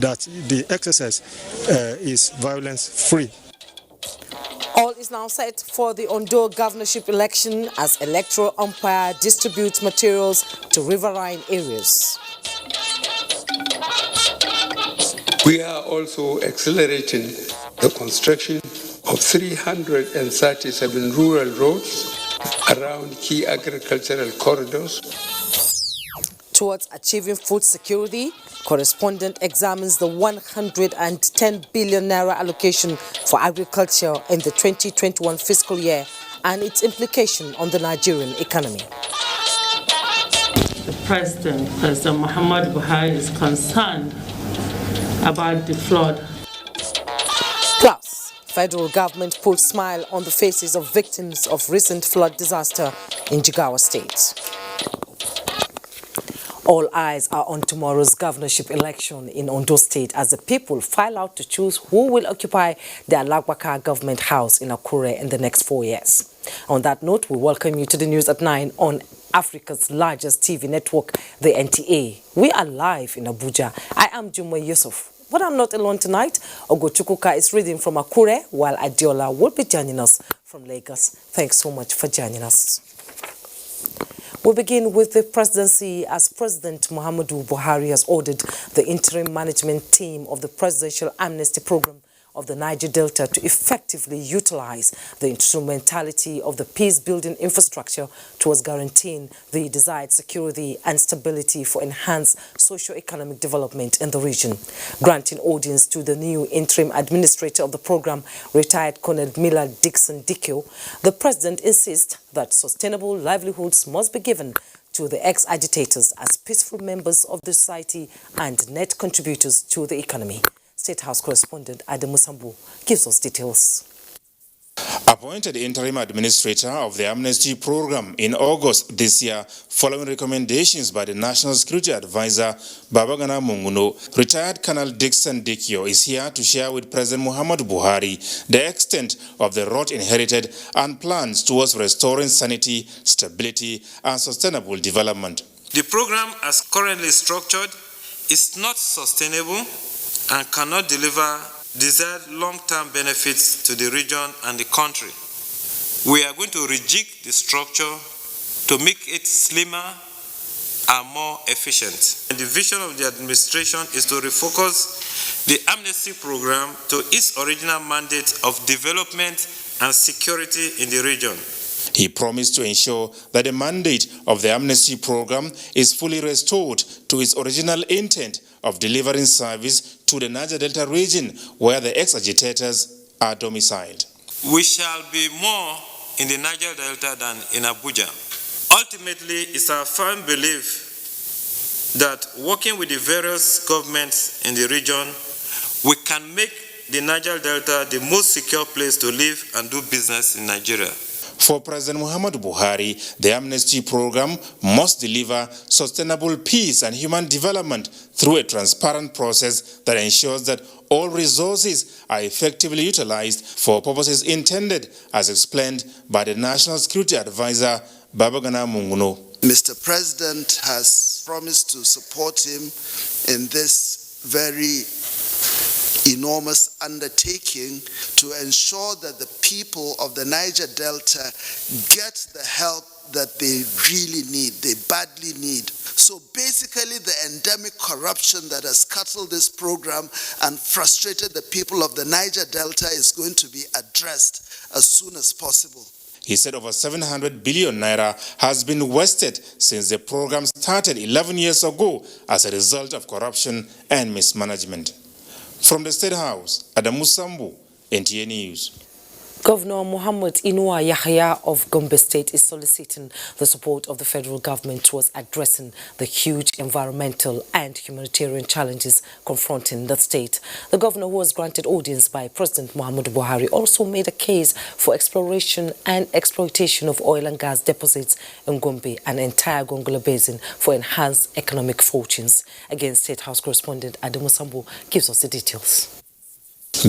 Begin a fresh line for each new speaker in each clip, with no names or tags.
that the exercise is violence-free.
All is now set for the Ondo governorship election as electoral umpire distributes materials to riverine areas.
We are also accelerating the construction of 337 rural roads around key agricultural corridors.
Towards achieving food security, correspondent examines the 110 billion naira allocation for agriculture in the 2021 fiscal year and its implication on the Nigerian economy.
The President Muhammad Buhari, is concerned about the flood.
Plus, federal government puts smile on the faces of victims of recent flood disaster in Jigawa state. All eyes are on tomorrow's governorship election in Ondo State as the people file out to choose who will occupy the Alagbaka government house in Akure in the next 4 years. On that note, we welcome you to the news at 9 on Africa's largest TV network, the NTA. We are live in Abuja. I am Jummai Yusuf. But I'm not alone tonight. Ogochukuka is reading from Akure, while Adiola will be joining us from Lagos. Thanks so much for joining us. We begin with the presidency as President Muhammadu Buhari has ordered the interim management team of the Presidential Amnesty Program of the Niger Delta to effectively utilize the instrumentality of the peace-building infrastructure towards guaranteeing the desired security and stability for enhanced socio-economic development in the region. Granting audience to the new interim administrator of the program, retired Colonel Miller Dixon Dikio, the president insists that sustainable livelihoods must be given to the ex-agitators as peaceful members of the society and net contributors to the economy. State House correspondent Adamu Sambu gives us details.
Appointed interim administrator of the amnesty program in August this year, following recommendations by the National Security Advisor Babagana Munguno, retired Colonel Dixon Dikio is here to share with President Muhammadu Buhari the extent of the rot inherited and plans towards restoring sanity, stability, and sustainable development.
The program, as currently structured, is not sustainable and cannot deliver desired long-term benefits to the region and the country. We are going to rejig the structure to make it slimmer and more efficient. And the vision of the administration is to refocus the amnesty program to its original mandate of development and security in the region.
He promised to ensure that the mandate of the amnesty program is fully restored to its original intent of delivering service to the Niger Delta region where the ex-agitators are domiciled.
We shall be more in the Niger Delta than in Abuja. Ultimately, it's our firm belief that working with the various governments in the region, we can make the Niger Delta the most secure place to live and do business in Nigeria.
For President Muhammadu Buhari, the amnesty program must deliver sustainable peace and human development through a transparent process that ensures that all resources are effectively utilized for purposes intended, as explained by the National Security Advisor Babagana Munguno.
Mr. President has promised to support him in this very enormous undertaking to ensure that the people of the Niger Delta get the help that they really need, they badly need. So basically the endemic corruption that has scuttled this program and frustrated the people of the Niger Delta is going to be addressed as soon as possible.
He said over 700 billion naira has been wasted since the program started 11 years ago as a result of corruption and mismanagement. From the State House, Adamu Sambu, NTA News.
Governor Muhammad Inuwa Yahya of Gombe State is soliciting the support of the federal government towards addressing the huge environmental and humanitarian challenges confronting the state. The governor, who was granted audience by President Muhammadu Buhari, also made a case for exploration and exploitation of oil and gas deposits in Gombe and entire Gongola Basin for enhanced economic fortunes. Again, State House correspondent Adamu Sambu gives us the details.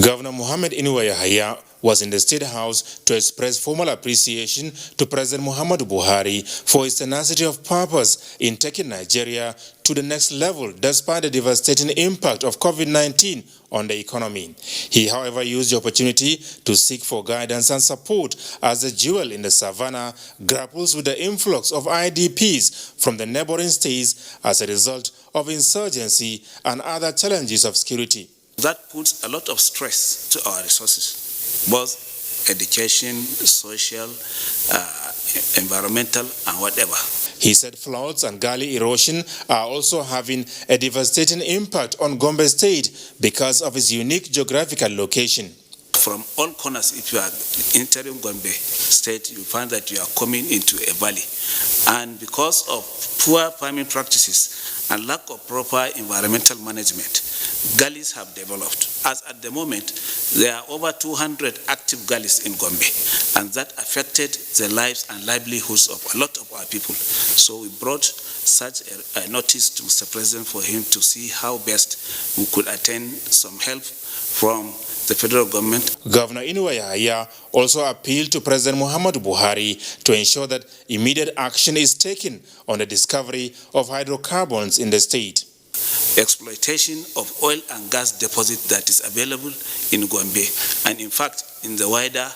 Governor Muhammad Inuwa Yahya was in the State House to express formal appreciation to President Muhammadu Buhari for his tenacity of purpose in taking Nigeria to the next level despite the devastating impact of COVID-19 on the economy. He, however, used the opportunity to seek for guidance and support as the jewel in the savannah grapples with the influx of IDPs from the neighboring states as a result of insurgency and other challenges of security.
That puts a lot of stress to our resources, both education, social, environmental, and whatever.
He said floods and gully erosion are also having a devastating impact on Gombe State because of its unique geographical location.
From all corners, if you are entering Gombe State, you find that you are coming into a valley. And because of poor farming practices and lack of proper environmental management, gullies have developed. As at the moment, there are over 200 active gullies in Gombe, and that affected the lives and livelihoods of a lot of our people. So we brought such a notice to Mr. President for him to see how best we could attain some help from the federal government.
Governor Inuwa Yahaya also appealed to President Muhammadu Buhari to ensure that immediate action is taken on the discovery of hydrocarbons in the state.
Exploitation of oil and gas deposit that is available in Gombe and in fact in the wider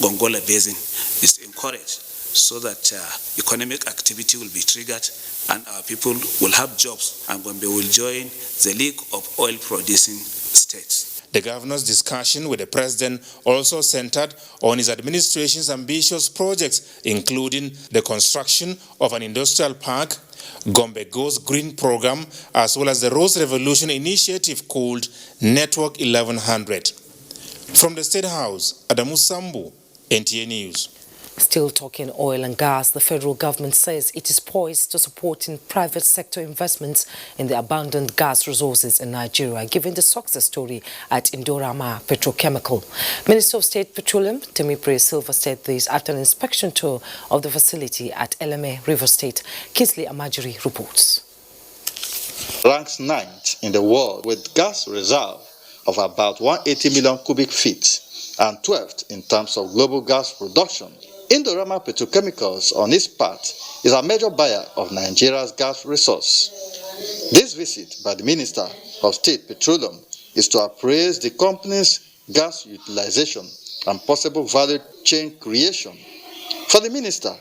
Gongola Basin is encouraged so that economic activity will be triggered and our people will have jobs and Gombe will join the League of Oil Producing States.
The governor's discussion with the president also centered on his administration's ambitious projects, including the construction of an industrial park, Gombe Goes Green program, as well as the Rose Revolution initiative called Network 1100. From the State House, Adamu Sambu, NTA News.
Still talking oil and gas, the federal government says it is poised to support in private sector investments in the abundant gas resources in Nigeria, given the success story at Indorama Petrochemical. Minister of State Petroleum, Temipre Silva, said this after an inspection tour of the facility at Eleme, River State. Kinsley Amajiri reports.
Ranks 9th in the world with gas reserve of about 180 million cubic feet and 12th in terms of global gas production. Indorama Petrochemicals, on its part, is a major buyer of Nigeria's gas resource. This visit by the Minister of State Petroleum is to appraise the company's gas utilization and possible value chain creation. For the Minister,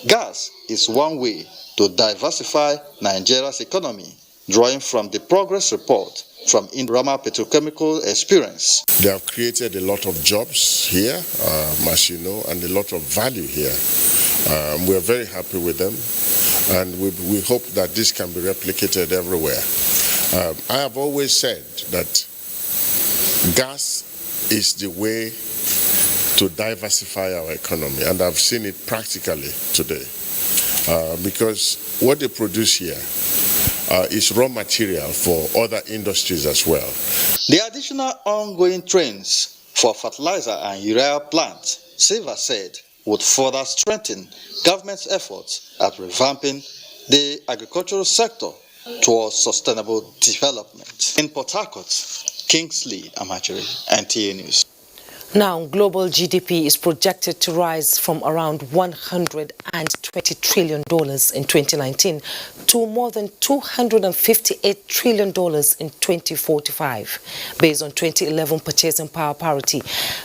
gas is one way to diversify Nigeria's economy, drawing from the progress report from Indorama Petrochemical experience.
They have created a lot of jobs here, as you know, and a lot of value here. We are very happy with them, and we hope that this can be replicated everywhere. I have always said that gas is the way to diversify our economy, and I've seen it practically today, because what they produce here is raw material for other industries as well.
The additional ongoing trains for fertilizer and urea plants, Silva said, would further strengthen government's efforts at revamping the agricultural sector towards sustainable development. In Port Harcourt, Kingsley Amajiri, NTA News.
Now, global GDP is projected to rise from around $120 trillion in 2019 to more than $258 trillion in 2045, based on 2011 purchasing power parity.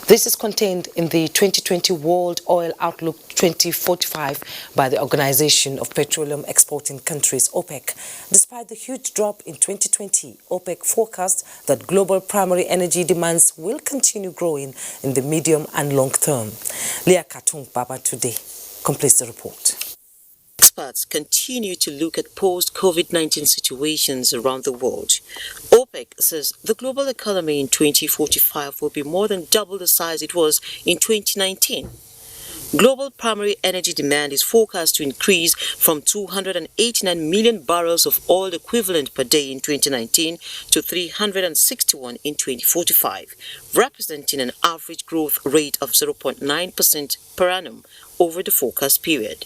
This is contained in the 2020 World Oil Outlook 2045 by the Organization of Petroleum Exporting Countries, OPEC. Despite the huge drop in 2020, OPEC forecasts that global primary energy demands will continue growing in the medium and long term. Leah Katung Baba today completes the report.
Experts continue to look at post-COVID-19 situations around the world. OPEC says the global economy in 2045 will be more than double the size it was in 2019. Global primary energy demand is forecast to increase from 289 million barrels of oil equivalent per day in 2019 to 361 in 2045, representing an average growth rate of 0.9% per annum over the forecast period.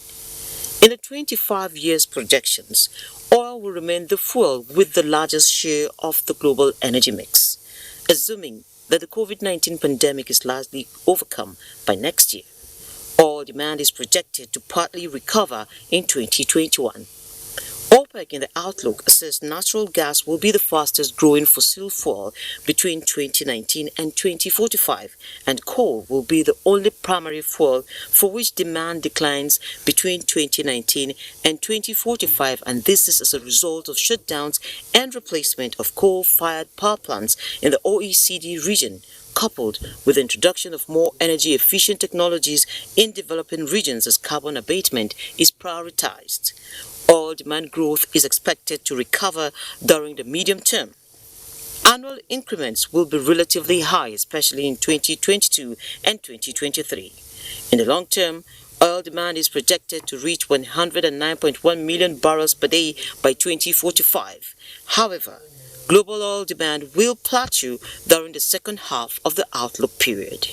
In the 25 years projections, oil will remain the fuel with the largest share of the global energy mix. Assuming that the COVID-19 pandemic is largely overcome by next year. Oil demand is projected to partly recover in 2021. OPEC in the outlook says natural gas will be the fastest growing fossil fuel between 2019 and 2045, and coal will be the only primary fuel for which demand declines between 2019 and 2045, and this is as a result of shutdowns and replacement of coal-fired power plants in the OECD region, coupled with the introduction of more energy-efficient technologies in developing regions as carbon abatement is prioritized. Oil demand growth is expected to recover during the medium term. Annual increments will be relatively high, especially in 2022 and 2023. In the long term, oil demand is projected to reach 109.1 million barrels per day by 2045. However, global oil demand will plateau during the second half of the outlook period.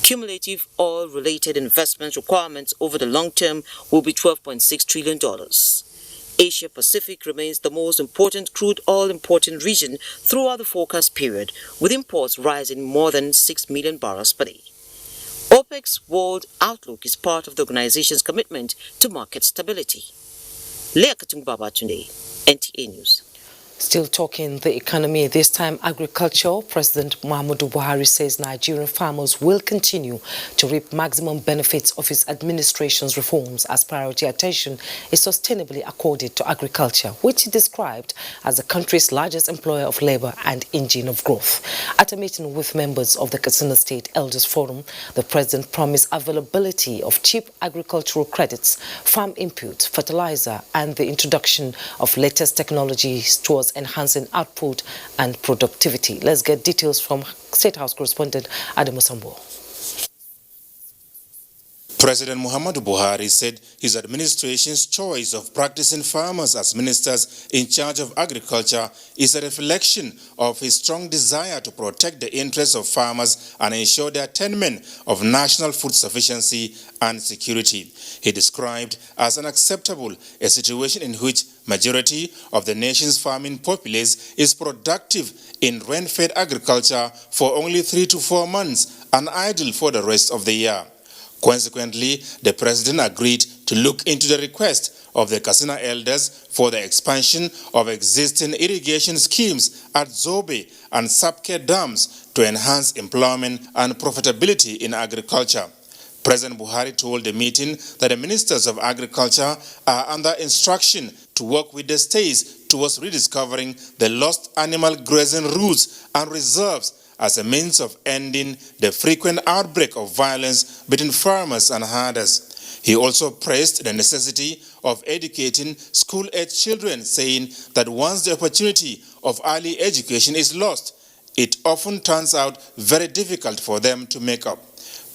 Cumulative oil-related investment requirements over the long term will be $12.6 trillion. Asia-Pacific remains the most important crude oil importing region throughout the forecast period, with imports rising more than 6 million barrels per day. OPEC's world outlook is part of the organization's commitment to market stability. Leah Katung Babatunde, NTA News.
Still talking the economy, this time agriculture, President Muhammadu Buhari says Nigerian farmers will continue to reap maximum benefits of his administration's reforms as priority attention is sustainably accorded to agriculture, which he described as the country's largest employer of labor and engine of growth. At a meeting with members of the Katsina State Elders Forum, the president promised availability of cheap agricultural credits, farm input, fertilizer, and the introduction of latest technologies towards enhancing output and productivity. Let's get details from State House correspondent Adamu Sambo.
President Muhammadu Buhari said his administration's choice of practicing farmers as ministers in charge of agriculture is a reflection of his strong desire to protect the interests of farmers and ensure the attainment of national food sufficiency and security. He described as unacceptable a situation in which majority of the nation's farming populace is productive in rain-fed agriculture for only 3 to 4 months and idle for the rest of the year. Consequently, the president agreed to look into the request of the Katsina elders for the expansion of existing irrigation schemes at Zobe and Sapke dams to enhance employment and profitability in agriculture. President Buhari told the meeting that the ministers of agriculture are under instruction to work with the states towards rediscovering the lost animal grazing routes and reserves as a means of ending the frequent outbreak of violence between farmers and herders. He also praised the necessity of educating school-age children, saying that once the opportunity of early education is lost, it often turns out very difficult for them to make up.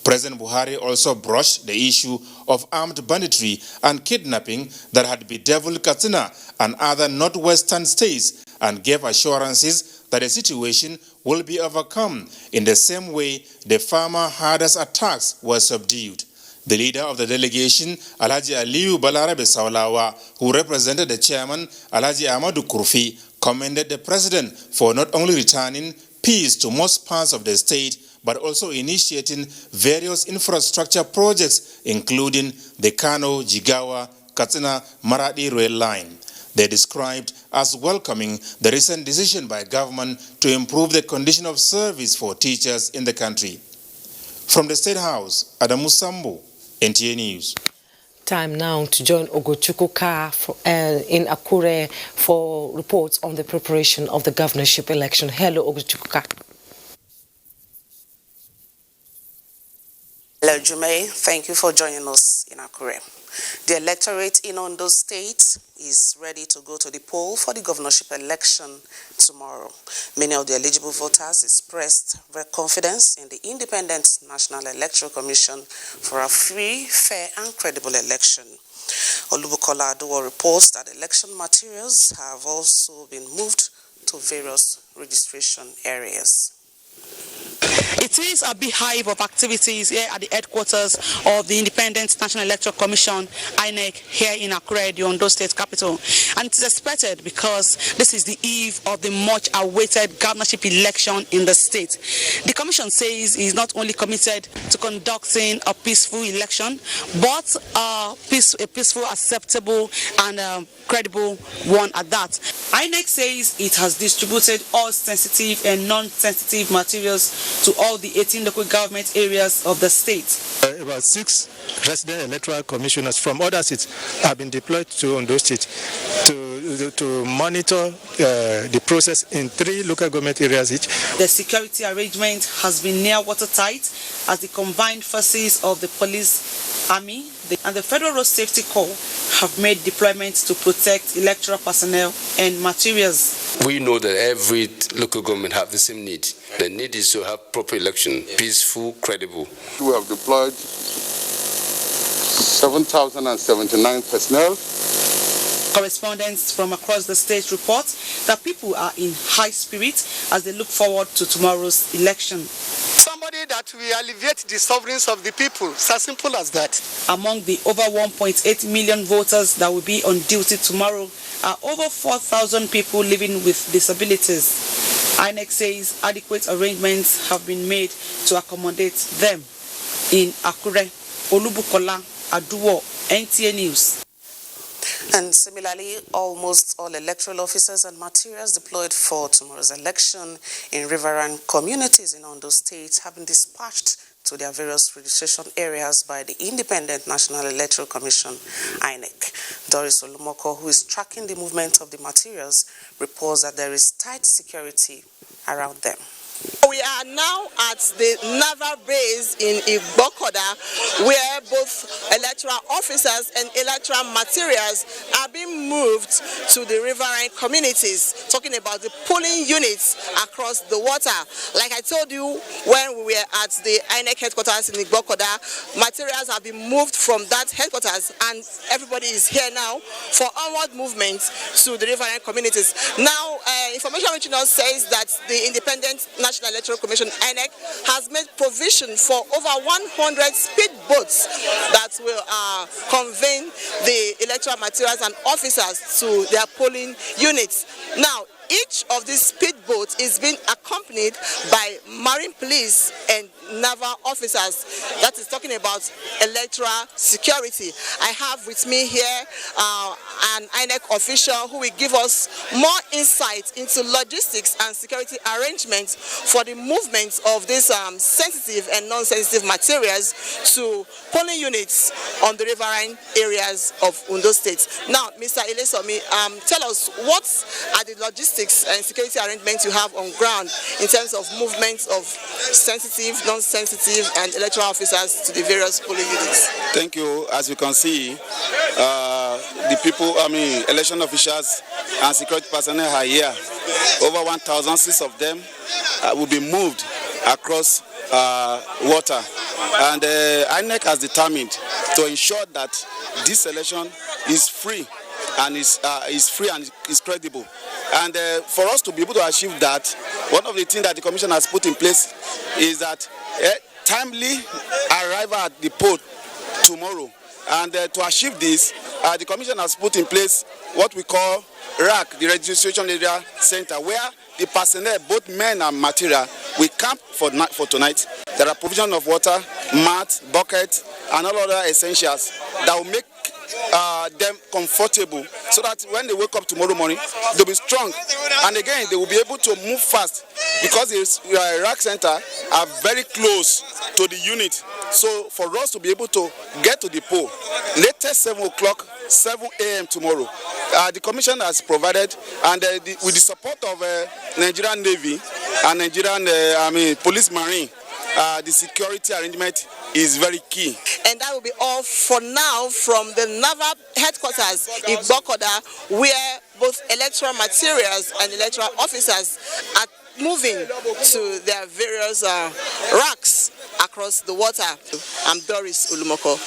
President Buhari also brushed the issue of armed banditry and kidnapping that had bedeviled Katsina and other northwestern states and gave assurances that the situation will be overcome in the same way the farmer herders attacks were subdued. The leader of the delegation, Alhaji Aliyu Balarabe Saulawa, who represented the chairman, Alhaji Ahmadu Kurfi, commended the president for not only returning peace to most parts of the state, but also initiating various infrastructure projects, including the Kano, Jigawa, Katsina, Maradi rail line. They described as welcoming the recent decision by government to improve the condition of service for teachers in the country. From the State House, Adamu Sambo, NTA News.
Time now to join Ogochukwuka in Akure for reports on the preparation of the governorship election. Hello, Ogochukwuka.
Hello, Jummai. Thank you for joining us in Akure. The electorate in Ondo State is ready to go to the poll for the governorship election tomorrow. Many of the eligible voters expressed their confidence in the Independent National Electoral Commission for a free, fair, and credible election. Olubukola Aduwo reports that election materials have also been moved to various registration areas.
It is a beehive of activities here at the headquarters of the Independent National Electoral Commission, INEC, here in Akure, the Ondo State capital. And it is expected because this is the eve of the much-awaited governorship election in the state. The commission says it is not only committed to conducting a peaceful election, but a peaceful, acceptable, and credible one at that. INEC says it has distributed all sensitive and non-sensitive materials to all the 18 local government areas of the state.
About 6 resident electoral commissioners from other states have been deployed to Ondo State to monitor the process in 3 local government areas each.
The security arrangement has been near watertight as the combined forces of the police, army, and the Federal Road Safety Corps have made deployments to protect electoral personnel and materials.
We know that every local government have the same need. The need is to have proper election, peaceful, credible.
We have deployed 7,079 personnel.
Correspondents from across the state report that people are in high spirits as they look forward to tomorrow's election.
Somebody that will alleviate the sufferings of the people. It's as simple as that.
Among the over 1.8 million voters that will be on duty tomorrow are over 4,000 people living with disabilities. INEC says adequate arrangements have been made to accommodate them. In Akure, Olubukola Aduwo, NTA News.
And similarly, almost all electoral officers and materials deployed for tomorrow's election in riverine communities in Ondo State have been dispatched to their various registration areas by the Independent National Electoral Commission, INEC. Doris Olumoko, who is tracking the movement of the materials, reports that there is tight security around them.
We are now at the naval base in Igbokoda, where both electoral officers and electoral materials are being moved to the riverine communities, talking about the polling units across the water. Like I told you when we were at the INEC headquarters in Igbokoda, materials have been moved from that headquarters and everybody is here now for onward movement to the riverine communities. Now, information reaching us says that the Independent National Electoral Commission, INEC, has made provision for over 100 speedboats that will convey the electoral materials and officers to their polling units. Now, each of these speedboats is being accompanied by marine police and naval officers. That is talking about electoral security. I have with me here an INEC official who will give us more insight into logistics and security arrangements for the movement of these sensitive and non-sensitive materials to polling units on the riverine areas of Ondo State. Now, Mr. Ilesomi, tell us what are the logistics and security arrangements you have on ground in terms of movements of sensitive, non-sensitive and electoral officers to the various polling units.
Thank you. As you can see, the people, election officials and security personnel are here. Over 1,006 of them will be moved across water. And INEC has determined to ensure that this election is free and is credible. And for us to be able to achieve that, one of the things that the Commission has put in place is that timely arrival at the poll tomorrow. And to achieve this, the Commission has put in place what we call RAC, the Registration Area Center, where the personnel, both men and material, will camp for tonight. There are provision of water, mat, bucket, and all other essentials that will make them comfortable, so that when they wake up tomorrow morning, they'll be strong. And again, they will be able to move fast because the RAC center are very close to the unit. So for us to be able to get to the poll, latest 7 a.m. tomorrow, the Commission has provided, and with the support of Nigerian Navy and Nigerian Police Marine, the security arrangement is very key.
And that will be all for now from the naval headquarters in Bokoda, where both electoral materials and electoral officers are moving to their various racks across the water. I'm Doris Olumoko.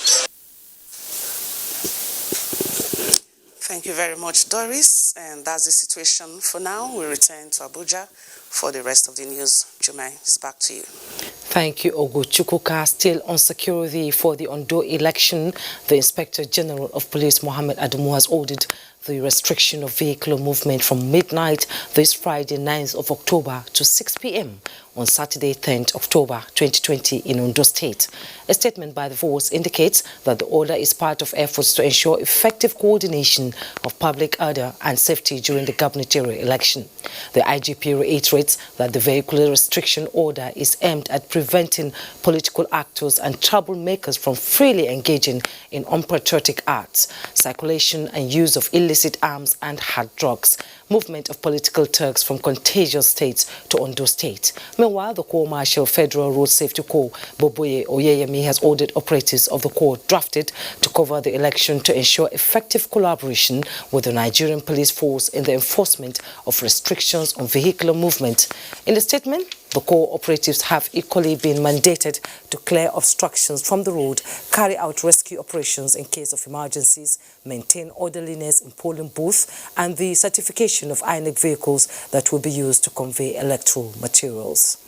Thank you very much, Doris. And that's the situation for now. We return to Abuja for the rest of the news. Jummai, it's back to you.
Thank you, Ogo Chukwuka. Still on security for the Ondo election, the Inspector General of Police, Mohammed Adamu, has ordered the restriction of vehicular movement from midnight this Friday, 9th of October to 6 p.m. on Saturday, 10th October 2020 in Ondo State. A statement by the force indicates that the order is part of efforts to ensure effective coordination of public order and safety during the gubernatorial election. The IGP reiterates that the vehicular restriction order is aimed at preventing political actors and troublemakers from freely engaging in unpatriotic acts, circulation and use of illicit arms and hard drugs, movement of political thugs from contagious states to Ondo State. Meanwhile, the Corps Marshal Federal Road Safety Corps, Boboye Oyeyemi, has ordered operatives of the Corps drafted to cover the election to ensure effective collaboration with the Nigerian police force in the enforcement of restrictions on vehicular movement. In the statement, the Corps operatives have equally been mandated to clear obstructions from the road, carry out rescue operations in case of emergencies, maintain orderliness in polling booths, and the certification of INEC vehicles that will be used to convey electoral materials.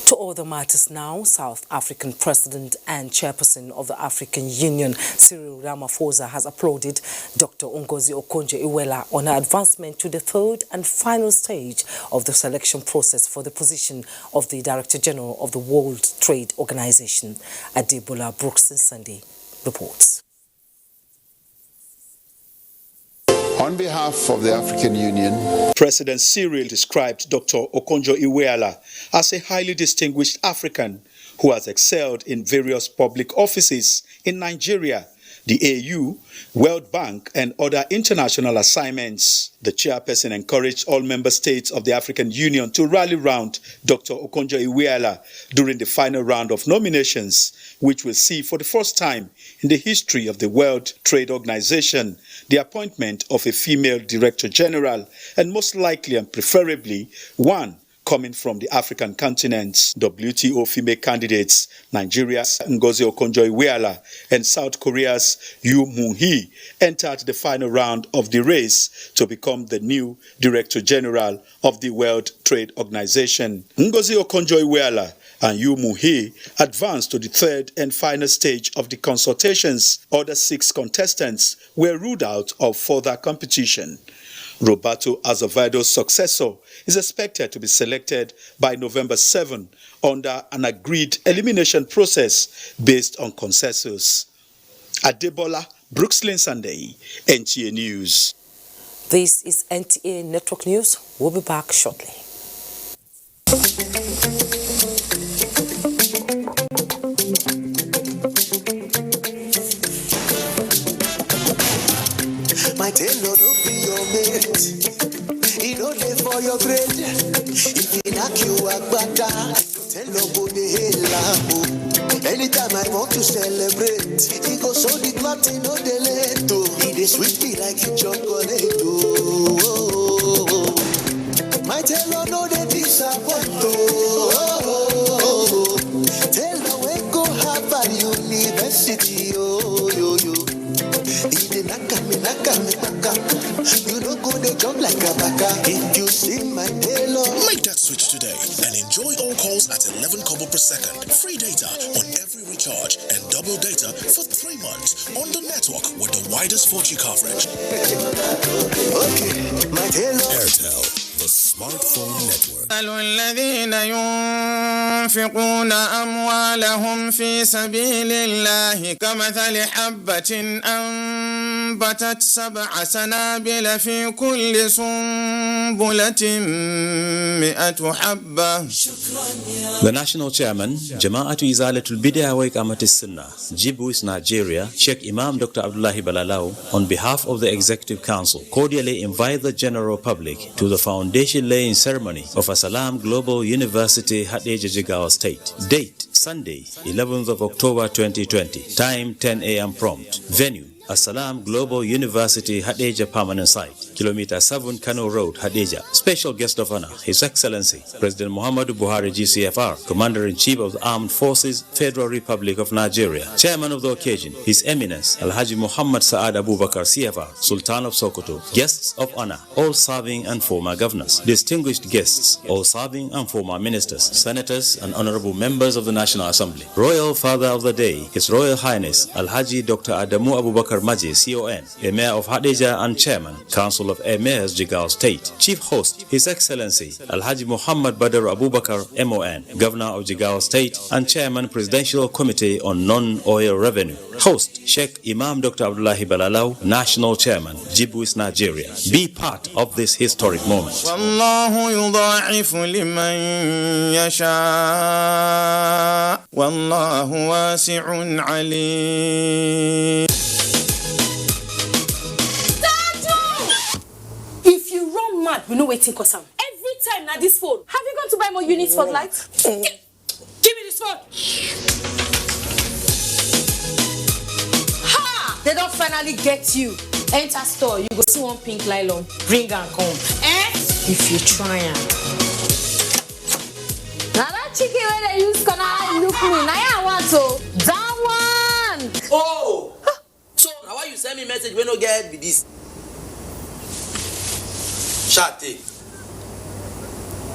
To other matters now, South African President and Chairperson of the African Union, Cyril Ramaphosa, has applauded Dr. Ngozi Okonjo-Iweala on her advancement to the third and final stage of the selection process for the position of the Director General of the World Trade Organization. Adebola Brooks-Sunday reports.
On behalf of the African Union,
President Cyril described Dr. Okonjo-Iweala as a highly distinguished African who has excelled in various public offices in Nigeria, the AU, World Bank, and other international assignments. The chairperson encouraged all member states of the African Union to rally round Dr. Okonjo-Iweala during the final round of nominations, which will see for the first time in the history of the World Trade Organization the appointment of a female Director General, and most likely and preferably one coming from the African continent. WTO female candidates, Nigeria's Ngozi Okonjo-Iweala and South Korea's Yoo Moon-hee, entered the final round of the race to become the new Director General of the World Trade Organization. Ngozi Okonjo-Iweala and Yoo Moon-hee advanced to the third and final stage of the consultations. Other 6 contestants were ruled out of further competition. Roberto Azevedo's successor is expected to be selected by November 7 under an agreed elimination process based on consensus. Adebola Brooks-Sunday, NTA News.
This is NTA Network News. We'll be back shortly.
My tailor don't be your mate. He don't live for your grade. If he knock you a bata, tell no go the hell. Anytime I want to celebrate, he goes so the cloth in no delay. He dey sweet me like a chocolate. My tailor no dey disappoint. Tailor we go Harvard University. You don't go the job like a baka. If you see my tailor,
make that switch today and enjoy all calls at 11 kobo per second. Free data on every recharge and double data for 3 months on the network with the widest 4G coverage.
Okay, my tailor.
Airtel, the smartphone network.
الذين ينفقون أموالهم في سبيل الله كمثل حبة أنبتت 7 سنابل في كل سنبلة 100 حبة.
The National Chairman, Jama'atu Izalatul Bid'ah wa Iqamatis Sunnah, Jibwis, Nigeria, Sheikh Imam Dr. Abdullahi Balalau, on behalf of the Executive Council, cordially invite the general public to the foundation laying ceremony of Asalam Global University, Hadeja, Jigawa State. Date, Sunday, 11th of October 2020. Time, 10 a.m. prompt. Venue, Assalam Global University Hadejia Permanent Site, Kilometer 7 Kano Road, Hadejia. Special guest of honor, His Excellency President Muhammadu Buhari GCFR, Commander-in-Chief of the Armed Forces, Federal Republic of Nigeria. Chairman of the occasion, His Eminence Alhaji Muhammad Saad Abubakar CFR, Sultan of Sokoto. Guests of honor, all serving and former governors. Distinguished guests, all serving and former ministers, senators and honorable members of the National Assembly. Royal Father of the Day, His Royal Highness Alhaji Dr. Adamu Abubakar Maji, CON, Emir of Hadejia and Chairman, Council of Emirs, Jigawa State. Chief Host, His Excellency Alhaji Muhammad Badr Abubakar, MON, Governor of Jigawa State and Chairman, Presidential Committee on Non-Oil Revenue. Host, Sheikh Imam Dr. Abdullahi Balalau, National Chairman, Jibuis, Nigeria. Be part of this historic moment.
والله يضاعف لمن يشاء والله واسع عليم.
If you run mad, we know waiting cause am. Every time na this phone. Have you gone to buy more units for light? Give me this phone. Ha! They don't finally get you. Enter store, you go see one pink nylon. Bring and come. If you try am. Now that chicken where they use corner look me. Now I want to. That one.
Oh! So now why you send me message when no get with this? Shate.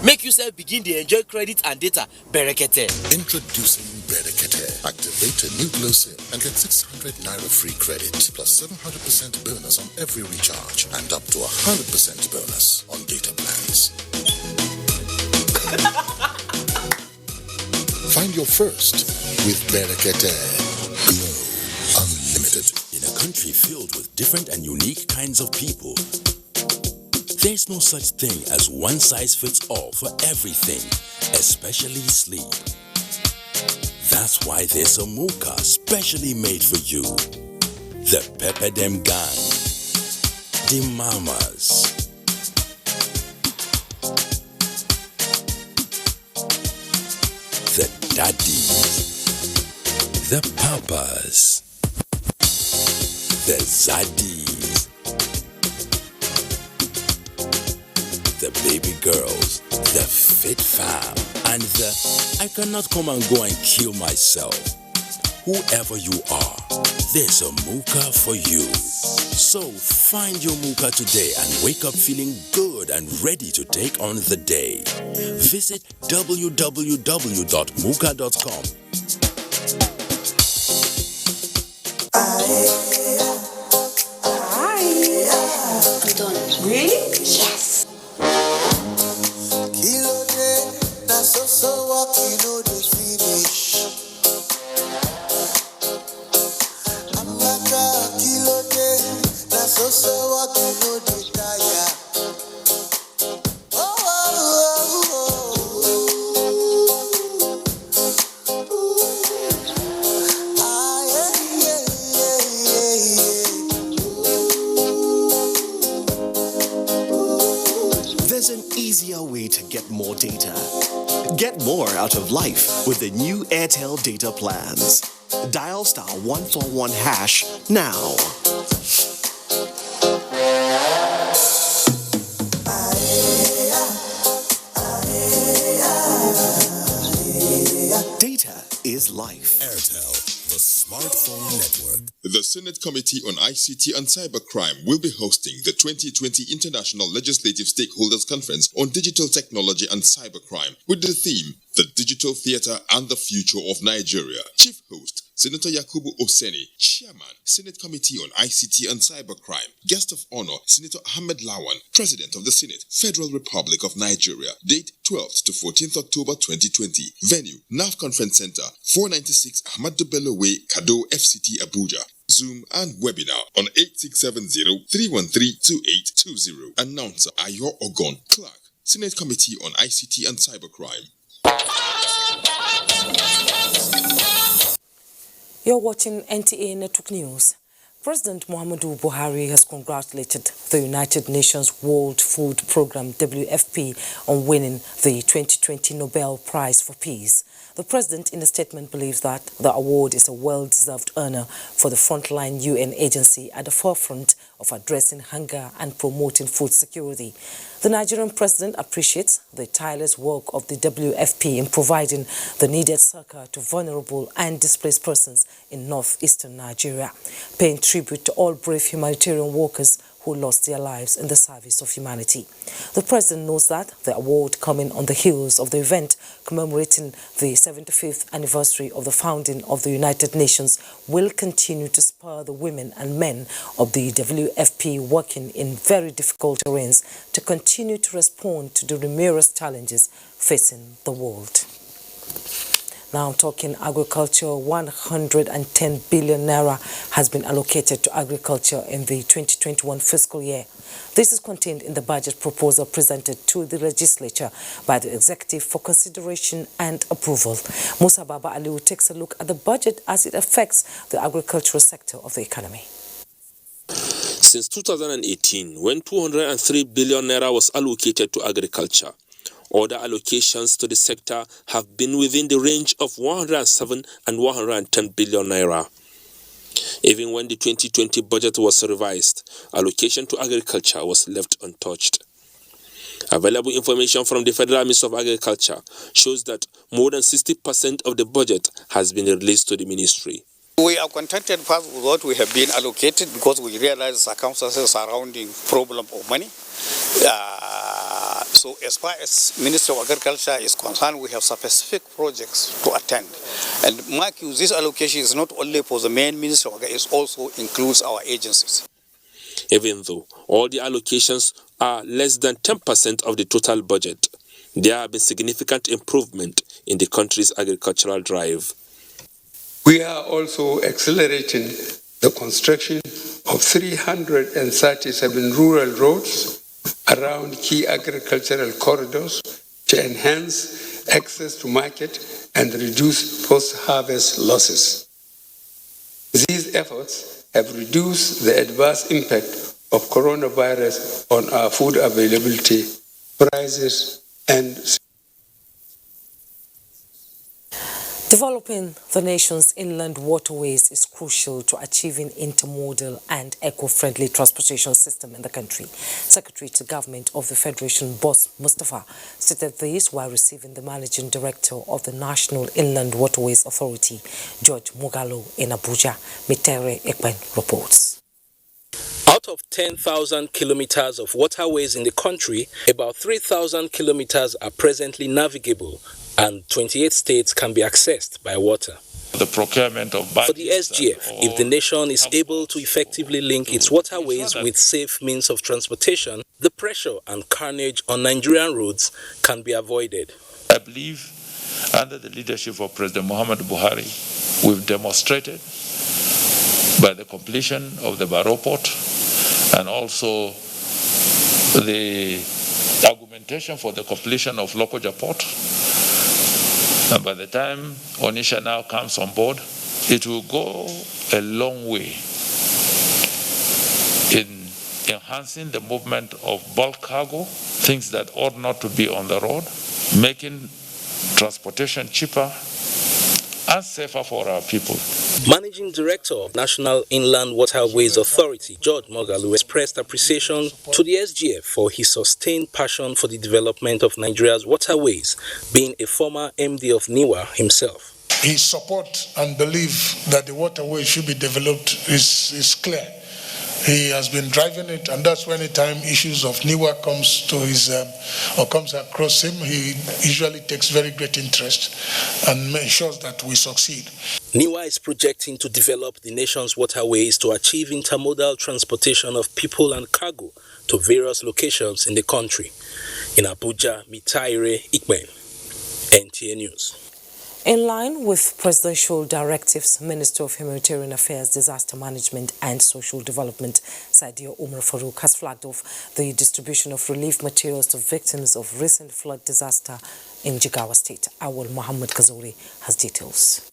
Make yourself begin to enjoy credit and data. Berekete.
Introducing Berekete. Activate a new Glow SIM and get 600 Naira free credit plus 700% bonus on every recharge and up to 100% bonus on data plans. Find your first with Berekete. Glow Unlimited.
In a country filled with different and unique kinds of people, there's no such thing as one size fits all for everything, especially sleep. That's why there's a Muka specially made for you. The Pepper Dem Gang, the Mamas, the Daddies, the Papas, the Zaddies, the baby girls, the fit fam, and the I cannot come and go and kill myself. Whoever you are, there's a Muka for you. So find your Muka today and wake up feeling good and ready to take on the day. Visit www.muka.com.
Really? Yes.
So walk, you know the finish. I'm like a kilo day. That's so walk, you know the tire. Oh, oh, oh, oh. Ah, yeah.
There's an easier way to get more data. Get more out of life with the new Airtel data plans. Dial *141# now. Data is life.
Airtel, the smartphone network. The Senate Committee on ICT and Cybercrime will be hosting the 2020 International Legislative Stakeholders Conference on Digital Technology and Cybercrime with the theme, The Digital Theater and the Future of Nigeria. Chief host, Senator Yakubu Oseni, Chairman, Senate Committee on ICT and Cybercrime. Guest of honor, Senator Ahmed Lawan, President of the Senate, Federal Republic of Nigeria. Date 12th to 14th October 2020. Venue, NAF Conference Center, 496 Ahmad Bello Way, Kado, FCT, Abuja. Zoom and webinar on 8670-313-2820. Announcer Ayo Ogon, Clerk, Senate Committee on ICT and Cybercrime.
You're watching NTA Network News. President Muhammadu Buhari has congratulated the United Nations World Food Programme WFP on winning the 2020 Nobel Prize for Peace. The President, in a statement, believes that the award is a well-deserved honor for the frontline UN agency at the forefront of addressing hunger and promoting food security. The Nigerian President appreciates the tireless work of the WFP in providing the needed succor to vulnerable and displaced persons in northeastern Nigeria, paying tribute to all brave humanitarian workers who lost their lives in the service of humanity. The President knows that the award, coming on the heels of the event commemorating the 75th anniversary of the founding of the United Nations, will continue to spur the women and men of the WFP working in very difficult terrains to continue to respond to the numerous challenges facing the world. Now talking agriculture, 110 billion naira has been allocated to agriculture in the 2021 fiscal year. This is contained in the budget proposal presented to the legislature by the executive for consideration and approval. Musa Baba Aliu takes a look at the budget as it affects the agricultural sector of the economy.
Since 2018, when 203 billion naira was allocated to agriculture, other allocations to the sector have been within the range of 107 and 110 billion naira. Even when the 2020 budget was revised, allocation to agriculture was left untouched. Available information from the Federal Ministry of Agriculture shows that more than 60% of the budget has been released to the ministry.
We are contented first with what we have been allocated because we realize circumstances surrounding problem of money. So as far as Ministry of Agriculture is concerned, we have specific projects to attend. And mark you, this allocation is not only for the main Ministry of Agriculture, it also includes our agencies.
Even though all the allocations are less than 10% of the total budget, there have been significant improvement in the country's agricultural drive.
We are also accelerating the construction of 337 rural roads around key agricultural corridors to enhance access to market and reduce post-harvest losses. These efforts have reduced the adverse impact of coronavirus on our food availability, prices, and
developing the nation's inland waterways is crucial to achieving intermodal and eco-friendly transportation system in the country. Secretary to Government of the Federation, Boss Mustafa, stated this while receiving the Managing Director of the National Inland Waterways Authority, George Mogalo, in Abuja. Mitere Ekben reports.
Out of 10,000 kilometers of waterways in the country, about 3,000 kilometers are presently navigable, and 28 states can be accessed by water.
The procurement of
for the SGF, if the nation is able to effectively link its waterways with safe means of transportation, the pressure and carnage on Nigerian roads can be avoided.
I believe under the leadership of President Muhammad Buhari, we've demonstrated by the completion of the Barrow Port and also the argumentation for the completion of Lokoja Port. And by the time Onisha now comes on board, it will go a long way in enhancing the movement of bulk cargo, things that ought not to be on the road, making transportation cheaper and safer for our people.
Managing Director of National Inland Waterways Authority, George Mogalo, expressed appreciation to the SGF for his sustained passion for the development of Nigeria's waterways, being a former MD of NIWA himself.
His support and belief that the waterways should be developed is clear. He has been driving it, and that's when anytime issues of NIWA comes to his or comes across him, he usually takes very great interest and ensures that we succeed.
NIWA is projecting to develop the nation's waterways to achieve intermodal transportation of people and cargo to various locations in the country. In Abuja, Mitaire Ikben, NTA News.
In line with presidential directives, Minister of Humanitarian Affairs, Disaster Management and Social Development, Saidio Umar Farouk, has flagged off the distribution of relief materials to victims of recent flood disaster in Jigawa State. Awal Muhammad Kazuri has details.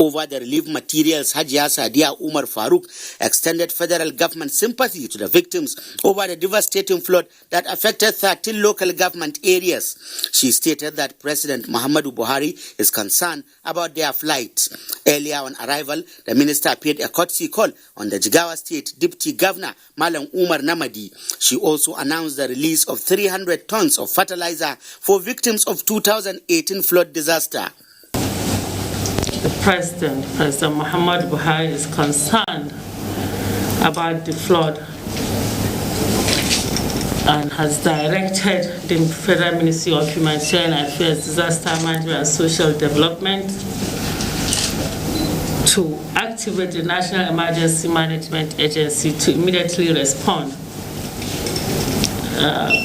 Over the relief materials, Hajiya Sadiya Umar Farooq extended federal government sympathy to the victims over the devastating flood that affected 13 local government areas. She stated that President Muhammadu Buhari is concerned about their flight. Earlier on arrival, the minister paid a courtesy call on the Jigawa State Deputy Governor Malam Umar Namadi. She also announced the release of 300 tons of fertilizer for victims of 2018 flood disaster.
The President Muhammadu Buhari, is concerned about the flood and has directed the Federal Ministry of Humanitarian Affairs, Disaster Management and Social Development to activate the National Emergency Management Agency to immediately respond.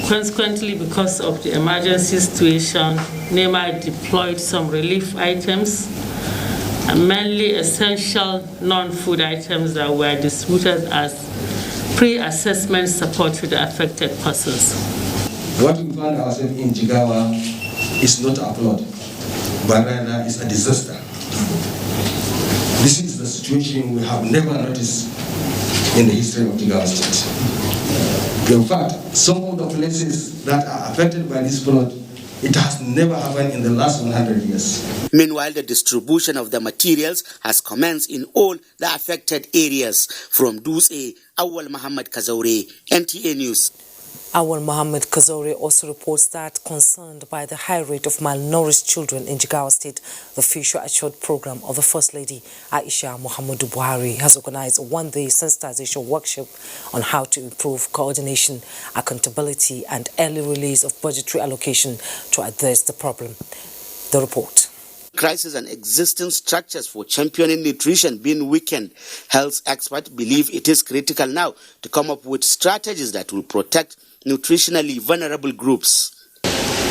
Consequently, because of the emergency situation, NEMA deployed some relief items, mainly essential non-food items that were distributed as pre-assessment support to the affected persons.
What we found ourselves in Jigawa is not a flood, but rather is a disaster. This is the situation we have never noticed in the history of Jigawa State. In fact, some of the places that are affected by this flood, it has never happened in the last 100 years.
Meanwhile, the distribution of the materials has commenced in all the affected areas. From Duse, Awal Muhammad Kazaure, NTA News.
Awal Muhammad Kazaure also reports that, concerned by the high rate of malnourished children in Jigawa State, the Future Assured program of the First Lady Aisha Muhammadu Buhari has organized a one-day sensitization workshop on how to improve coordination, accountability and early release of budgetary allocation to address the problem. The report.
Crisis and existing structures for championing nutrition being weakened, health experts believe it is critical now to come up with strategies that will protect nutritionally vulnerable groups.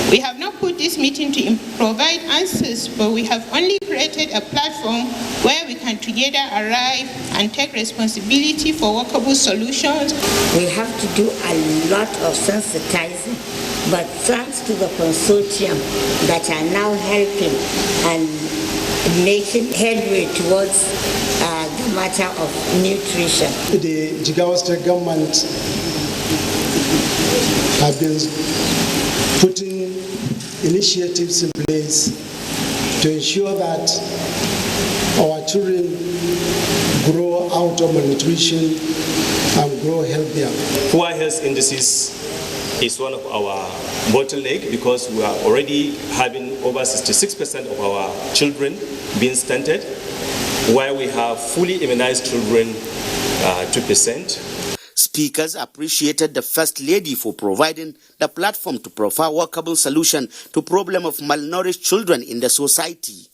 We have not put this meeting to provide answers, but we have only created a platform where we can together arrive and take responsibility for workable solutions.
We have to do a lot of sensitizing, but thanks to the consortium that are now helping and making headway towards the matter of nutrition.
The Jigawa State government have been putting initiatives in place to ensure that our children grow out of malnutrition and grow healthier.
Poor health indices is one of our bottleneck because we are already having over 66% of our children being stunted, while we have fully immunized children 2%.
Speakers appreciated the First Lady for providing the platform to provide workable solution to problem of malnourished children in the society.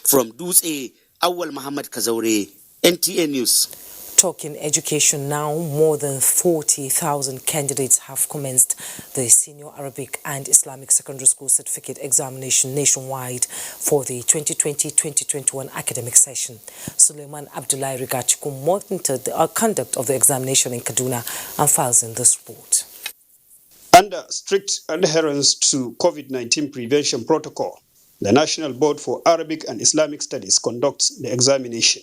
From Duse, Awal Muhammad Kazaure, NTA News.
Talking education now, more than 40,000 candidates have commenced the Senior Arabic and Islamic Secondary School Certificate Examination nationwide for the 2020-2021 academic session. Suleiman Abdullahi Rigachiku monitored the conduct of the examination in Kaduna and files in this report.
Under strict adherence to COVID-19 prevention protocol, the National Board for Arabic and Islamic Studies conducts the examination.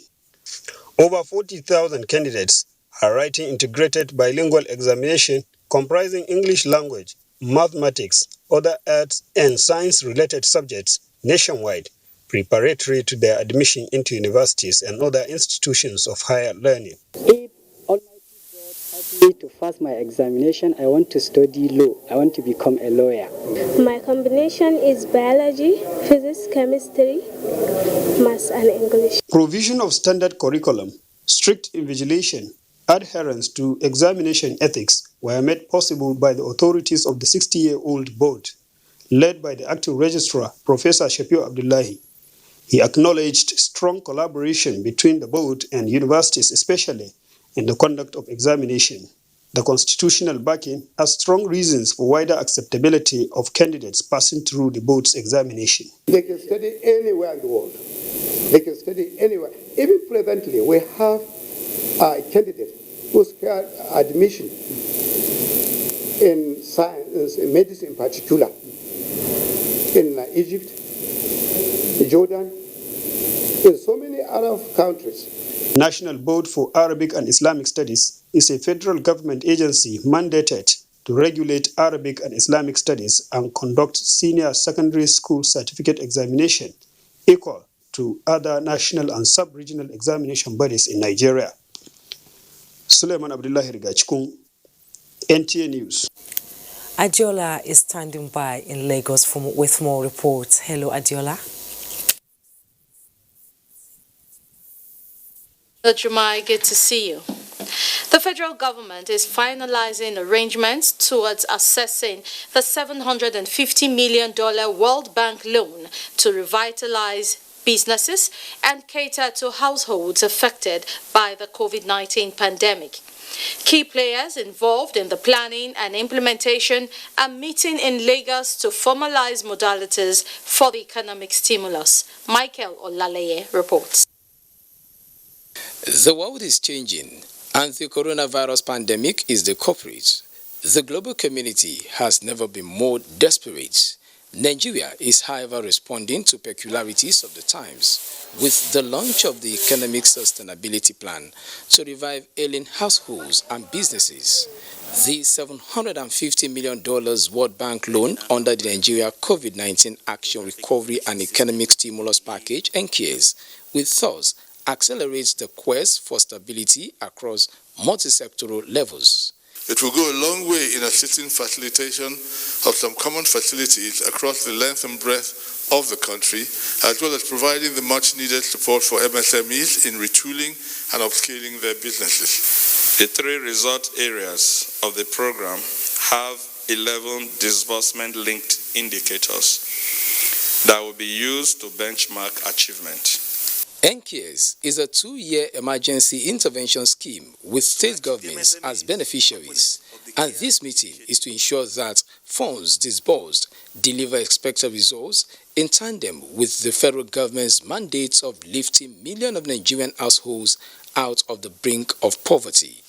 Over 40,000 candidates are writing integrated bilingual examination comprising English language, mathematics, other arts and science-related subjects nationwide, preparatory to their admission into universities and other institutions of higher learning.
If Almighty God helps me to pass my examination, I want to study law. I want to become a lawyer.
My combination is biology, physics, chemistry, maths and English.
Provision of standard curriculum, strict invigilation, adherence to examination ethics were made possible by the authorities of the 60-year-old board, led by the acting registrar, Professor Shafiu Abdullahi. He acknowledged strong collaboration between the board and universities, especially in the conduct of examination. The constitutional backing has strong reasons for wider acceptability of candidates passing through the board's examination.
They can study anywhere in the world. They can study anywhere. Even presently, we have candidates who secured admission in science, in medicine in particular, in Egypt, Jordan, In so many Arab countries.
National Board for Arabic and Islamic Studies is a federal government agency mandated to regulate Arabic and Islamic studies and conduct senior secondary school certificate examination equal to other national and sub-regional examination bodies in Nigeria. Suleiman Abdullahi Rigachikun, NTA News.
Adiola is standing by in Lagos with more reports. Hello, Adiola.
Jummai, good to see you. The federal government is finalizing arrangements towards assessing the $750 million World Bank loan to revitalize businesses and cater to households affected by the COVID-19 pandemic. Key players involved in the planning and implementation are meeting in Lagos to formalize modalities for the economic stimulus. Michael Olaleye reports.
The world is changing, and the coronavirus pandemic is the culprit. The global community has never been more desperate. Nigeria is, however, responding to peculiarities of the times with the launch of the Economic Sustainability Plan to revive ailing households and businesses. The $750 million World Bank loan under the Nigeria COVID-19 Action Recovery and Economic Stimulus Package (NCAS) will thus accelerate the quest for stability across multi-sectoral levels.
It will go a long way in assisting facilitation of some common facilities across the length and breadth of the country, as well as providing the much-needed support for MSMEs in retooling and upscaling their businesses.
The three resort areas of the program have 11 disbursement-linked indicators that will be used to benchmark achievement.
NCAS is a 2-year emergency intervention scheme with state governments as beneficiaries, and this meeting is to ensure that funds disbursed deliver expected results in tandem with the federal government's mandates of lifting millions of Nigerian households out of the brink of poverty.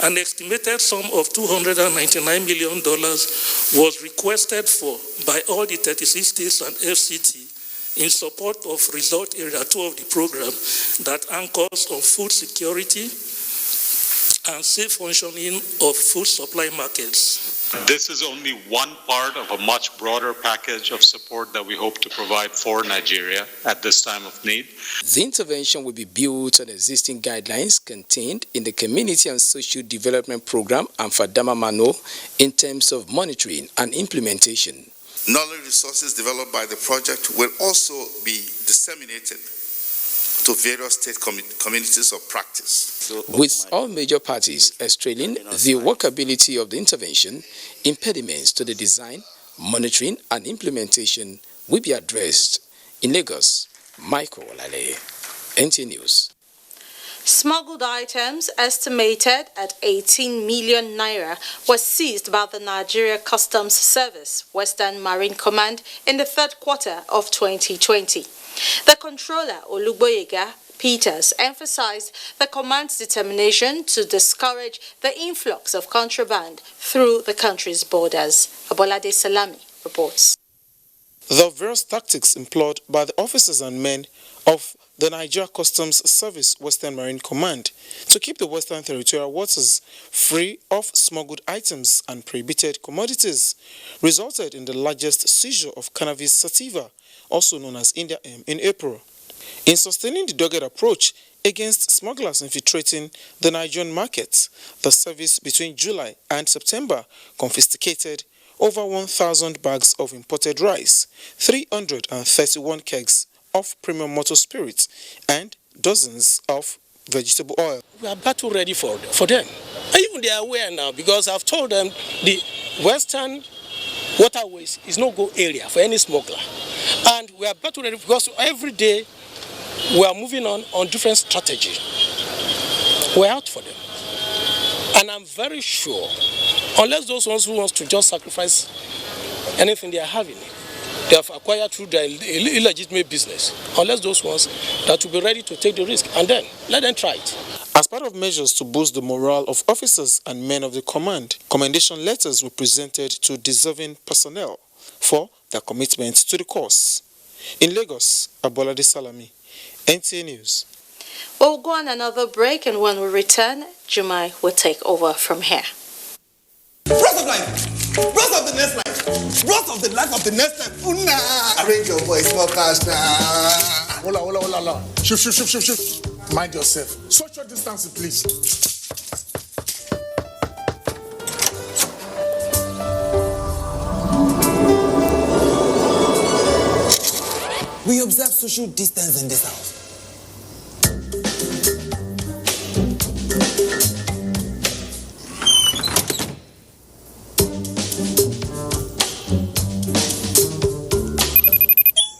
An estimated sum of $299 million was requested for by all the 36 states and FCT in support of Resort Area 2 of the program that anchors on food security and safe functioning of food supply markets.
This is only one part of a much broader package of support that we hope to provide for Nigeria at this time of need.
The intervention will be built on existing guidelines contained in the Community and Social Development Program and Fadama Mano in terms of monitoring and implementation.
Knowledge resources developed by the project will also be disseminated to various state communities of practice.
With all major parties explaining the workability of the intervention, impediments to the design, monitoring and implementation will be addressed. In Lagos, Michael Olaleye, NTA News.
Smuggled items estimated at 18 million naira were seized by the Nigeria Customs Service, Western Marine Command, in the third quarter of 2020. The controller, Olugboyega Peters, emphasized the command's determination to discourage the influx of contraband through the country's borders. Abolade Salami reports.
The various tactics employed by the officers and men of the Nigeria Customs Service Western Marine Command to keep the Western Territorial Waters free of smuggled items and prohibited commodities resulted in the largest seizure of cannabis sativa, also known as India M, in April. In sustaining the dogged approach against smugglers infiltrating the Nigerian market, the service between July and September confiscated over 1,000 bags of imported rice, 331 kegs of premium motor spirits, and dozens of vegetable oil.
We are battle ready for them. And even they are aware now, because I've told them the Western waterways is no go area for any smuggler. And we are battle ready because every day we are moving on different strategy. We're out for them. And I'm very sure, unless those ones who want to just sacrifice anything they are having, they have acquired through their illegitimate business, unless those ones that will be ready to take the risk, and then let them try it.
As part of measures to boost the morale of officers and men of the command, commendation letters were presented to deserving personnel for their commitment to the cause. In Lagos, Abolade Salami, NTA News.
We'll go on another break, and when we return, Jummai will take over from here.
Rest of life, rest of the next life, rest of the life of the next life. Arrange your voice, podcast.
Hola. Shift. Mind yourself. Social distancing, please.
We observe social distance in this house.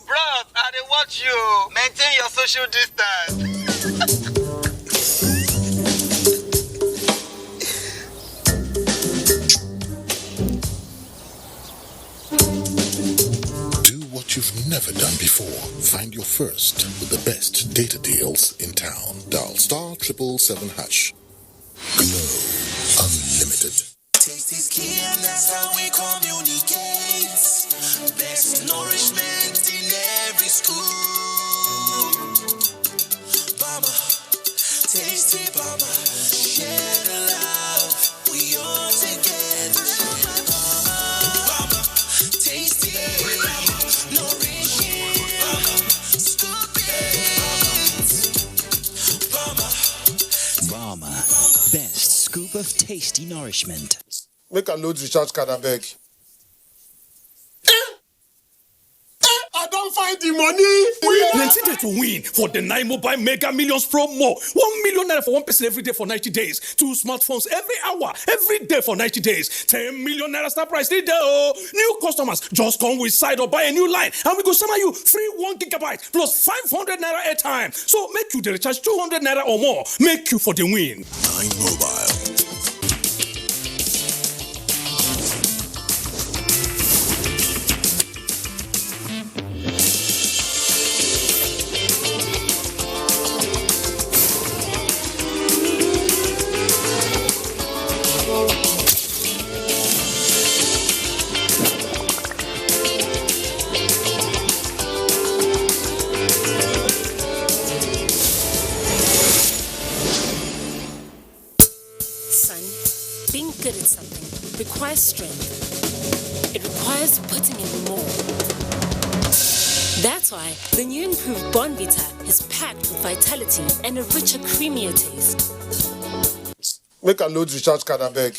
Bros, I dey watch you. Maintain your social distance.
You've never done before. Find your first with the best data deals in town. Dial *777#. Glow Unlimited.
Taste is key and that's how we communicate. Best nourishment in every school. Mama, tasty mama, share the love. We all together. Mama, tasty.
Mama, best scoop of tasty nourishment.
Make a load recharge card, I beg. I don't find the money.
Plenty day to win for the 9 Mobile Mega Millions promo. 1 million naira for one person every day for 90 days. 2 smartphones every hour, every day for 90 days. 10 million naira star price day. New customers just come with side or buy a new line, and we go send you free 1 gigabyte plus 500 naira airtime. So make you the recharge 200 naira or more. Make you for the win.
9 Mobile.
Requires strength. It requires putting in more. That's why the new improved Bonvita is packed with vitality and a richer, creamier taste.
Make a load recharge card, I beg.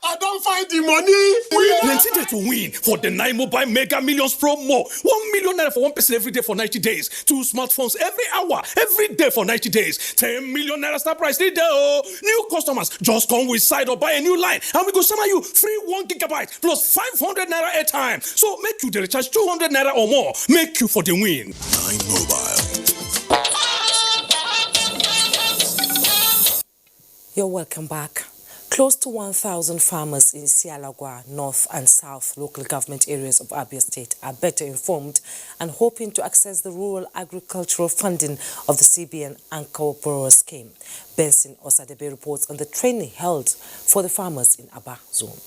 I don't find the money.
Plenty day to win for the 9 Mobile Mega Millions promo. 1 million naira for one person every day for 90 days. 2 smartphones every hour, every day for 90 days. 10 million naira star price day. New customers just come with side or buy a new line, and we go send you free 1 gigabyte plus 500 naira airtime. So make you the recharge 200 naira or more. Make you for the win.
9 Mobile.
You're welcome back. Close to 1,000 farmers in Sialagwa, North and South local government areas of Abia State are better informed and hoping to access the rural agricultural funding of the CBN Anchor Borrower Scheme. Benson Osadebe reports on the training held for the farmers in Aba Zone.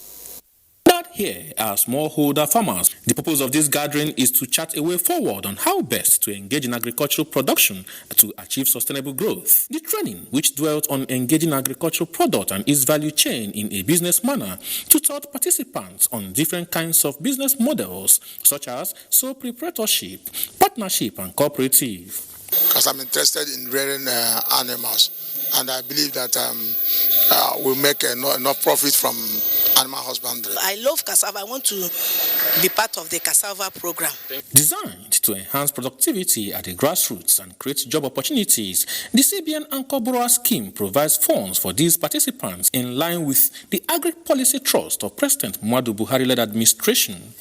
Here are smallholder farmers. The purpose of this gathering is to chart a way forward on how best to engage in agricultural production to achieve sustainable growth. The training, which dwelt on engaging agricultural product and its value chain in a business manner, taught participants on different kinds of business models, such as sole proprietorship, partnership, and cooperative.
Because I'm interested in rearing animals, and I believe that we'll make enough profit from animal husbandry.
I love cassava. I want to be part of the cassava program.
Designed to enhance productivity at the grassroots and create job opportunities, the CBN Anchor Borrower Scheme provides funds for these participants in line with the Agri-Policy Trust of President Muhammadu Buhari-led administration.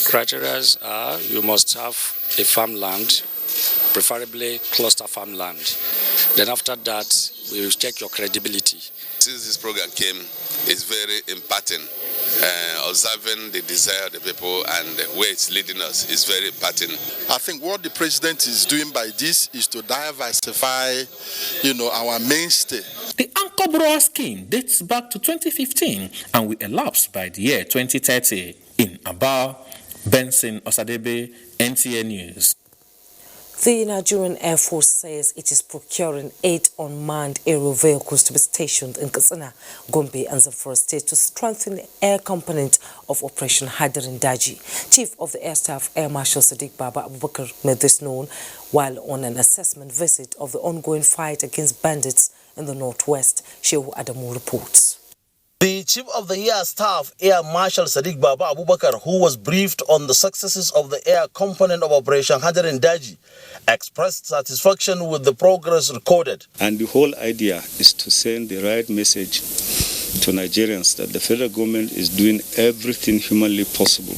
Criteria are you must have a farmland, preferably cluster farmland. Then after that, we will check your credibility.
Since this program came, it's very imparting. Observing the desire of the people and where it's leading us is very imparting.
I think what the president is doing by this is to diversify, our mainstay.
The Anchor Borrower Scheme dates back to 2015 and will elapse by the year 2030. In Aba, Benson Osadebe, NTA News.
The Nigerian Air Force says it is procuring 8 unmanned aerial vehicles to be stationed in Katsina, Gombe and Zamfara State to strengthen the air component of Operation Hadirin Daji. Chief of the Air Staff, Air Marshal Sadiq Baba Abubakar, made this known while on an assessment visit of the ongoing fight against bandits in the northwest. Shehu Adamu reports.
The Chief of the Air Staff, Air Marshal Sadiq Baba Abubakar, who was briefed on the successes of the air component of Operation Hadirin Daji, expressed satisfaction with the progress recorded.
And the whole idea is to send the right message to Nigerians that the federal government is doing everything humanly possible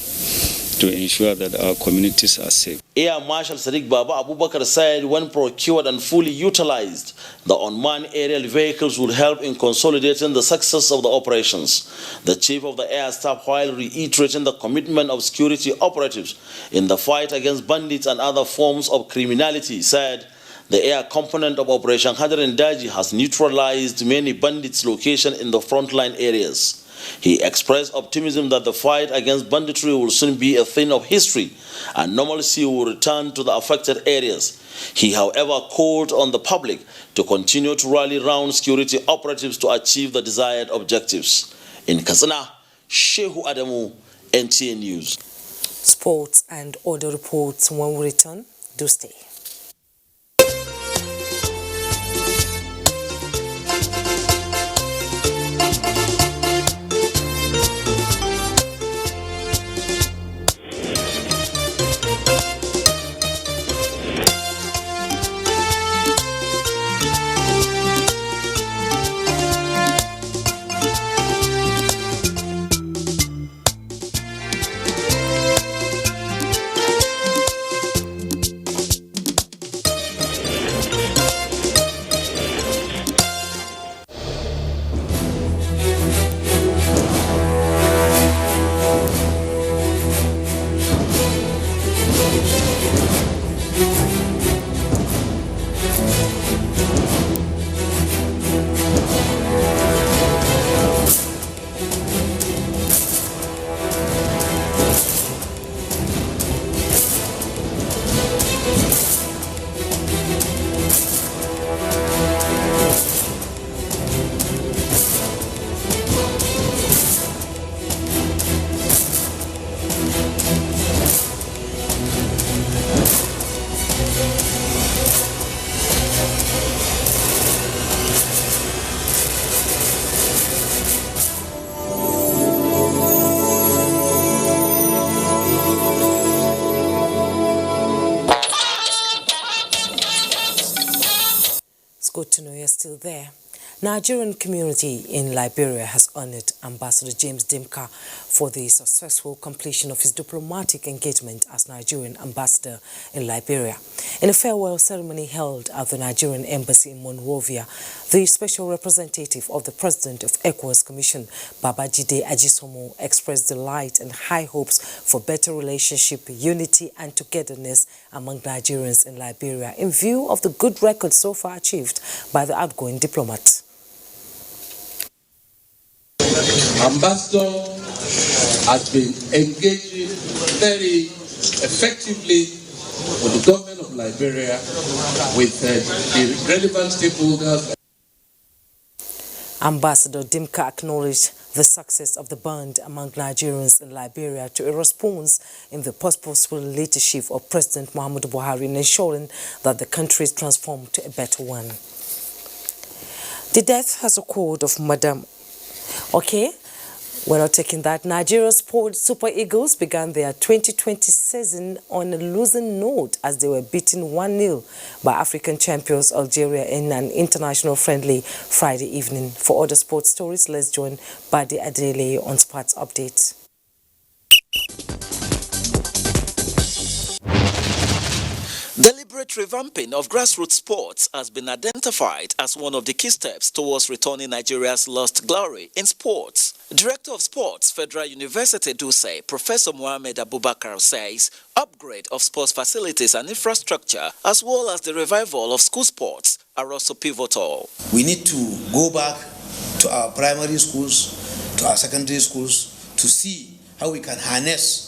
to ensure that our communities are safe.
Air Marshal Sadiq Baba Abubakar said when procured and fully utilized, the unmanned aerial vehicles will help in consolidating the success of the operations. The Chief of the Air Staff, while reiterating the commitment of security operatives in the fight against bandits and other forms of criminality, said the air component of Operation Hadirin Daji has neutralized many bandits' locations in the frontline areas. He expressed optimism that the fight against banditry will soon be a thing of history and normalcy will return to the affected areas. He, however, called on the public to continue to rally round security operatives to achieve the desired objectives. In Katsina, Shehu Adamu, NTA News.
Sports and other reports when we return. Do stay. Good to know you're still there. Nigerian community in Liberia has honored Ambassador James Dimka for the successful completion of his diplomatic engagement as Nigerian ambassador in Liberia. In a farewell ceremony held at the Nigerian Embassy in Monrovia, the special representative of the President of ECOWAS Commission, Babajide Ajisomo, expressed delight and high hopes for better relationship, unity and togetherness among Nigerians in Liberia in view of the good record so far achieved by the outgoing diplomat.
Ambassador has been engaging very effectively with the government of Liberia, with the relevant stakeholders.
Ambassador Dimka acknowledged the success of the bond among Nigerians in Liberia to a response in the purposeful leadership of President Muhammadu Buhari in ensuring that the country is transformed to a better one. The death has occurred of Madam. Okay, we're not taking that. Nigeria's Super Eagles began their 2020 season on a losing note as they were beaten 1-0 by African champions Algeria in an international friendly Friday evening. For other sports stories, let's join Badi Adele on Sports Update.
Deliberate revamping of grassroots sports has been identified as one of the key steps towards returning Nigeria's lost glory in sports. Director of Sports, Federal University Duse, Professor Mohamed Abubakar says upgrade of sports facilities and infrastructure, as well as the revival of school sports, are also pivotal.
We need to go back to our primary schools, to our secondary schools, to see how we can harness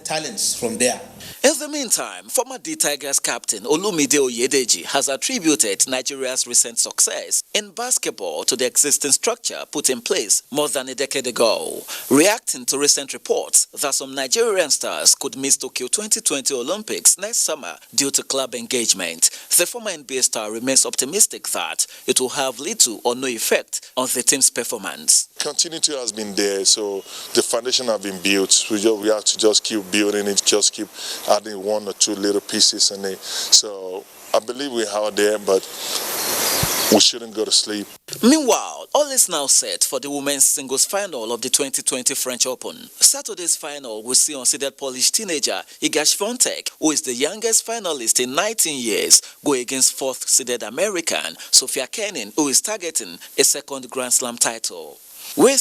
talents from there.
In the meantime, former D Tigers captain Olumide Oyedeji has attributed Nigeria's recent success in basketball to the existing structure put in place more than a decade ago, reacting to recent reports that some Nigerian stars could miss Tokyo 2020 Olympics next summer due to club engagement. The former NBA star remains optimistic that it will have little or no effect on the team's performance.
Continuity has been there, so the foundation have been built. We have to just keep building it, just keep adding one or two little pieces in it. So I believe we're out there, but we shouldn't go to sleep.
Meanwhile, all is now set for the women's singles final of the 2020 French Open. Saturday's final will see unseeded Polish teenager Iga Świątek, who is the youngest finalist in 19 years, go against fourth-seeded American Sofia Kenin, who is targeting a second Grand Slam title. With